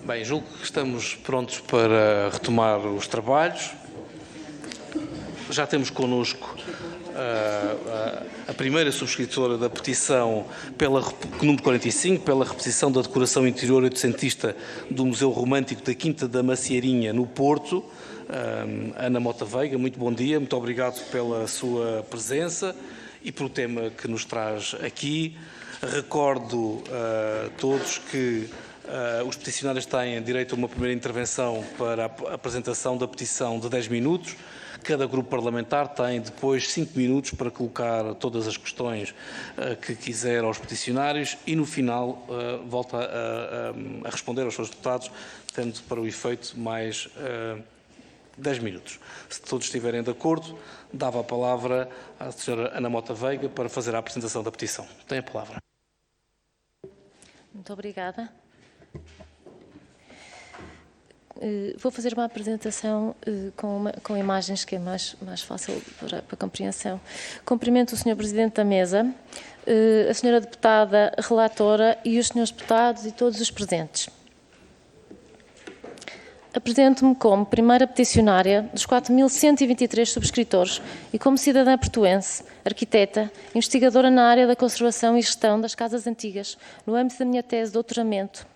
Bem, julgo que estamos prontos para retomar os trabalhos. Já temos connosco a primeira subscritora da petição número 45, pela reposição da decoração interior oitocentista do Museu Romântico da Quinta da Macieirinha, no Porto. Ana Mota Veiga, muito bom dia, muito obrigado pela sua presença e pelo tema que nos traz aqui. Recordo a todos que os peticionários têm direito a uma primeira intervenção para a apresentação da petição de 10 minutos. Cada grupo parlamentar tem depois 5 minutos para colocar todas as questões que quiser aos peticionários e no final volta a responder aos seus deputados, tendo para o efeito mais 10 minutos. Se todos estiverem de acordo, dava a palavra à senhora Ana Mota Veiga para fazer a apresentação da petição. Tem a palavra. Muito obrigada. Vou fazer uma apresentação com imagens que é mais fácil para compreensão. Cumprimento o Sr. Presidente da Mesa, a Sra. Deputada Relatora e os Srs. Deputados e todos os presentes. Apresento-me como primeira peticionária dos 4.123 subscritores e como cidadã portuense, arquiteta, investigadora na área da conservação e gestão das casas antigas, no âmbito da minha tese de doutoramento.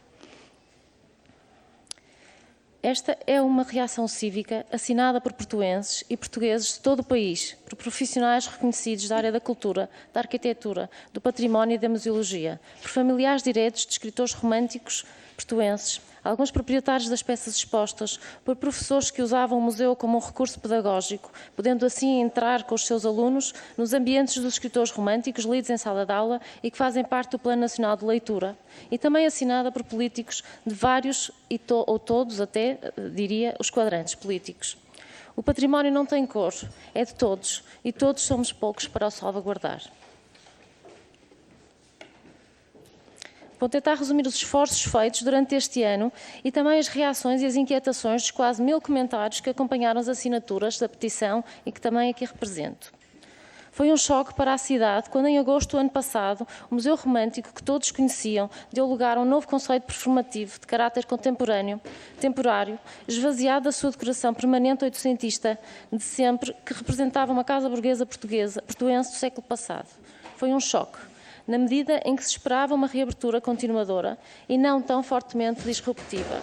Esta é uma reação cívica assinada por portuenses e portugueses de todo o país, por profissionais reconhecidos da área da cultura, da arquitetura, do património e da museologia, por familiares diretos de escritores românticos portuenses, alguns proprietários das peças expostas, por professores que usavam o museu como um recurso pedagógico, podendo assim entrar com os seus alunos nos ambientes dos escritores românticos lidos em sala de aula e que fazem parte do Plano Nacional de Leitura, e também assinada por políticos de vários, ou todos até, diria, os quadrantes políticos. O património não tem cor, é de todos, e todos somos poucos para o salvaguardar. Vou tentar resumir os esforços feitos durante este ano e também as reações e as inquietações dos quase 1000 comentários que acompanharam as assinaturas da petição e que também aqui represento. Foi um choque para a cidade quando, em agosto do ano passado, o Museu Romântico, que todos conheciam, deu lugar a um novo conceito performativo de caráter contemporâneo, temporário, esvaziado da sua decoração permanente oitocentista de sempre, que representava uma casa burguesa portuense do século passado. Foi um choque, na medida em que se esperava uma reabertura continuadora e não tão fortemente disruptiva.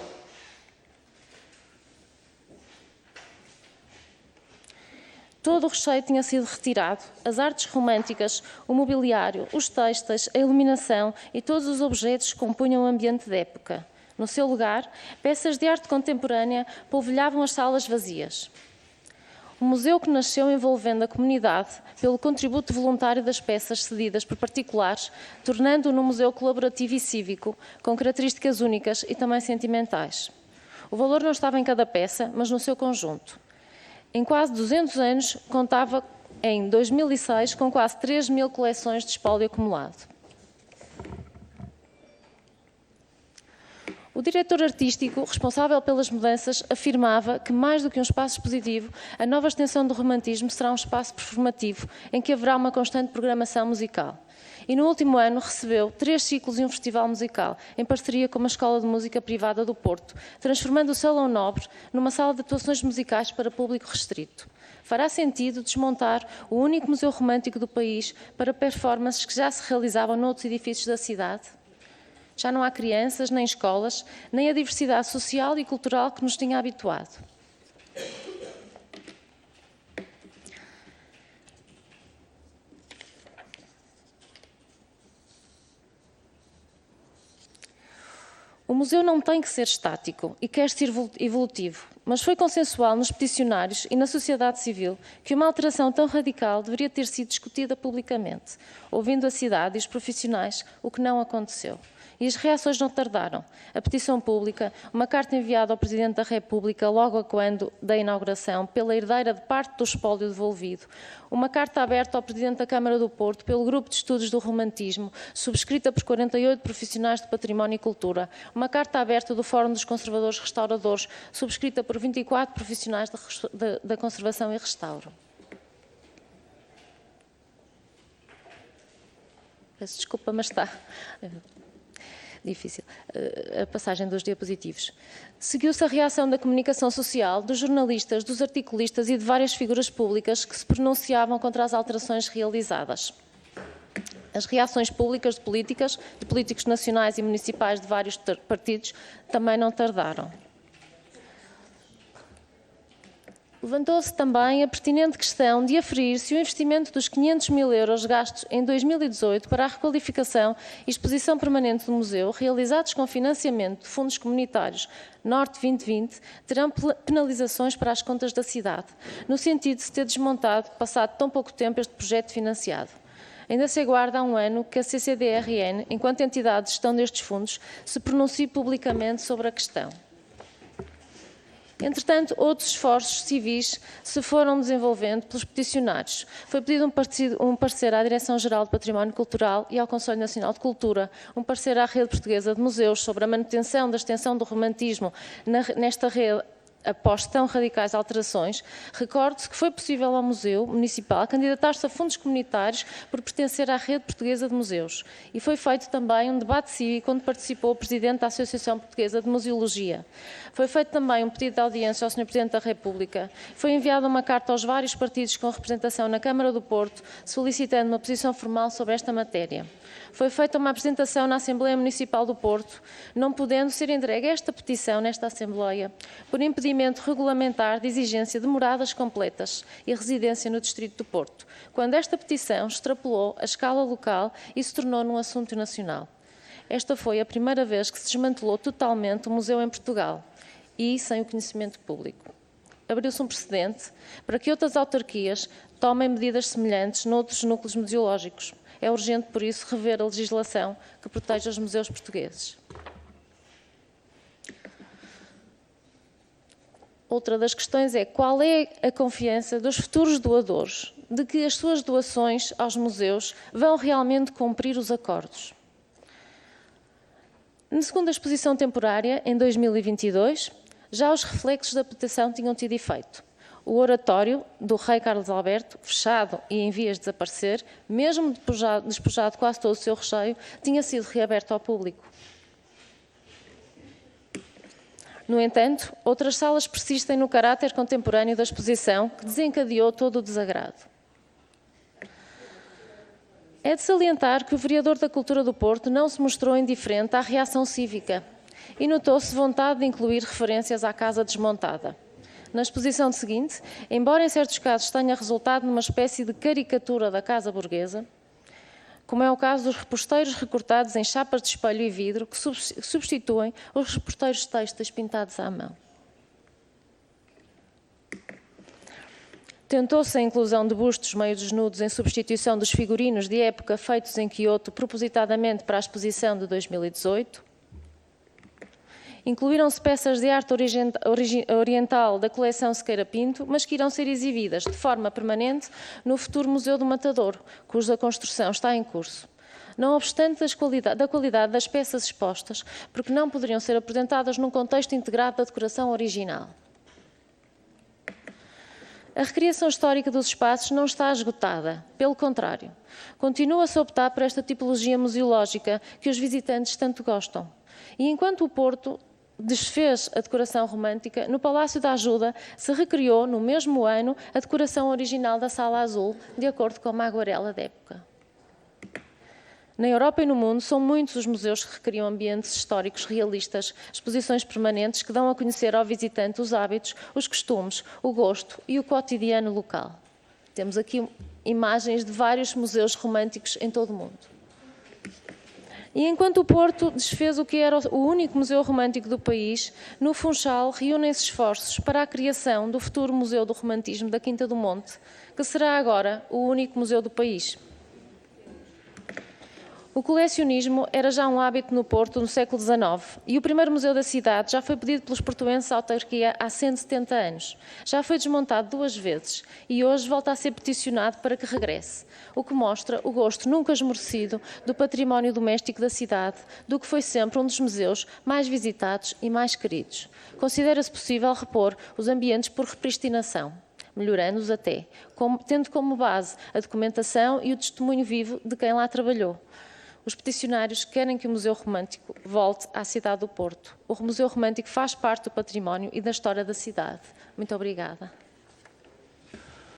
Todo o recheio tinha sido retirado, as artes românticas, o mobiliário, os têxteis, a iluminação e todos os objetos que compunham o ambiente da época. No seu lugar, peças de arte contemporânea polvilhavam as salas vazias. O museu que nasceu envolvendo a comunidade pelo contributo voluntário das peças cedidas por particulares, tornando-o num museu colaborativo e cívico, com características únicas e também sentimentais. O valor não estava em cada peça, mas no seu conjunto. Em quase 200 anos, contava em 2006 com quase 3.000 coleções de espólio acumulado. O diretor artístico, responsável pelas mudanças, afirmava que, mais do que um espaço expositivo, a nova extensão do romantismo será um espaço performativo, em que haverá uma constante programação musical. E no último ano recebeu 3 ciclos e um festival musical, em parceria com uma escola de música privada do Porto, transformando o Salão Nobre numa sala de atuações musicais para público restrito. Fará sentido desmontar o único museu romântico do país para performances que já se realizavam noutros edifícios da cidade? Já não há crianças, nem escolas, nem a diversidade social e cultural que nos tinha habituado. O museu não tem que ser estático e quer ser evolutivo, mas foi consensual nos peticionários e na sociedade civil que uma alteração tão radical deveria ter sido discutida publicamente, ouvindo a cidade e os profissionais, o que não aconteceu. E as reações não tardaram. A petição pública, uma carta enviada ao Presidente da República logo quando da inauguração, pela herdeira de parte do espólio devolvido, uma carta aberta ao Presidente da Câmara do Porto pelo Grupo de Estudos do Romantismo, subscrita por 48 profissionais de Património e Cultura, uma carta aberta do Fórum dos Conservadores Restauradores, subscrita por 24 profissionais da Conservação e Restauro. Peço desculpa, mas está. difícil a passagem dos diapositivos. Seguiu-se a reação da comunicação social, dos jornalistas, dos articulistas e de várias figuras públicas que se pronunciavam contra as alterações realizadas. As reações públicas de políticos nacionais e municipais de vários partidos também não tardaram. Levantou-se também a pertinente questão de aferir se o investimento dos 500 mil euros gastos em 2018 para a requalificação e exposição permanente do museu, realizados com financiamento de fundos comunitários Norte 2020, terão penalizações para as contas da cidade, no sentido de se ter desmontado, passado tão pouco tempo, este projeto financiado. Ainda se aguarda há um ano que a CCDRN, enquanto entidade de gestão destes fundos, se pronuncie publicamente sobre a questão. Entretanto, outros esforços civis se foram desenvolvendo pelos peticionários. Foi pedido um parecer à Direção-Geral do Património Cultural e ao Conselho Nacional de Cultura, um parecer à Rede Portuguesa de Museus sobre a manutenção da extensão do romantismo nesta rede após tão radicais alterações. Recordo-se que foi possível ao Museu Municipal candidatar-se a fundos comunitários por pertencer à Rede Portuguesa de Museus. E foi feito também um debate cívico onde participou o Presidente da Associação Portuguesa de Museologia. Foi feito também um pedido de audiência ao Sr. Presidente da República. Foi enviada uma carta aos vários partidos com representação na Câmara do Porto, solicitando uma posição formal sobre esta matéria. Foi feita uma apresentação na Assembleia Municipal do Porto, não podendo ser entregue esta petição nesta Assembleia, por impedimento regulamentar de exigência de moradas completas e residência no Distrito do Porto, quando esta petição extrapolou a escala local e se tornou num assunto nacional. Esta foi a primeira vez que se desmantelou totalmente o museu em Portugal e sem o conhecimento público. Abriu-se um precedente para que outras autarquias tomem medidas semelhantes noutros núcleos museológicos. É urgente, por isso, rever a legislação que protege os museus portugueses. Outra das questões é qual é a confiança dos futuros doadores de que as suas doações aos museus vão realmente cumprir os acordos. Na segunda exposição temporária, em 2022, já os reflexos da petição tinham tido efeito. O oratório do rei Carlos Alberto, fechado e em vias de desaparecer, mesmo despojado quase todo o seu recheio, tinha sido reaberto ao público. No entanto, outras salas persistem no caráter contemporâneo da exposição, que desencadeou todo o desagrado. É de salientar que o vereador da Cultura do Porto não se mostrou indiferente à reação cívica e notou-se vontade de incluir referências à casa desmontada. Na exposição seguinte, embora em certos casos tenha resultado numa espécie de caricatura da casa burguesa, como é o caso dos reposteiros recortados em chapas de espelho e vidro que substituem os reposteiros têxteis pintados à mão. Tentou-se a inclusão de bustos meio desnudos em substituição dos figurinos de época feitos em Quioto propositadamente para a exposição de 2018. Incluíram-se peças de arte oriental da coleção Sequeira Pinto, mas que irão ser exibidas de forma permanente no futuro Museu do Matador, cuja construção está em curso. Não obstante da qualidade das peças expostas, porque não poderiam ser apresentadas num contexto integrado da decoração original. A recriação histórica dos espaços não está esgotada, pelo contrário. Continua-se a optar por esta tipologia museológica que os visitantes tanto gostam. E enquanto o Porto desfez a decoração romântica, no Palácio da Ajuda se recriou, no mesmo ano, a decoração original da Sala Azul, de acordo com uma aguarela da época. Na Europa e no mundo, são muitos os museus que recriam ambientes históricos realistas, exposições permanentes que dão a conhecer ao visitante os hábitos, os costumes, o gosto e o cotidiano local. Temos aqui imagens de vários museus românticos em todo o mundo. E enquanto o Porto desfez o que era o único museu romântico do país, no Funchal reúnem-se esforços para a criação do futuro Museu do Romantismo da Quinta do Monte, que será agora o único museu do país. O colecionismo era já um hábito no Porto no século XIX e o primeiro museu da cidade já foi pedido pelos portuenses à autarquia há 170 anos. Já foi desmontado 2 vezes e hoje volta a ser peticionado para que regresse, o que mostra o gosto nunca esmorecido do património doméstico da cidade, do que foi sempre um dos museus mais visitados e mais queridos. Considera-se possível repor os ambientes por repristinação, melhorando-os até, tendo como base a documentação e o testemunho vivo de quem lá trabalhou. Os peticionários querem que o Museu Romântico volte à cidade do Porto. O Museu Romântico faz parte do património e da história da cidade. Muito obrigada.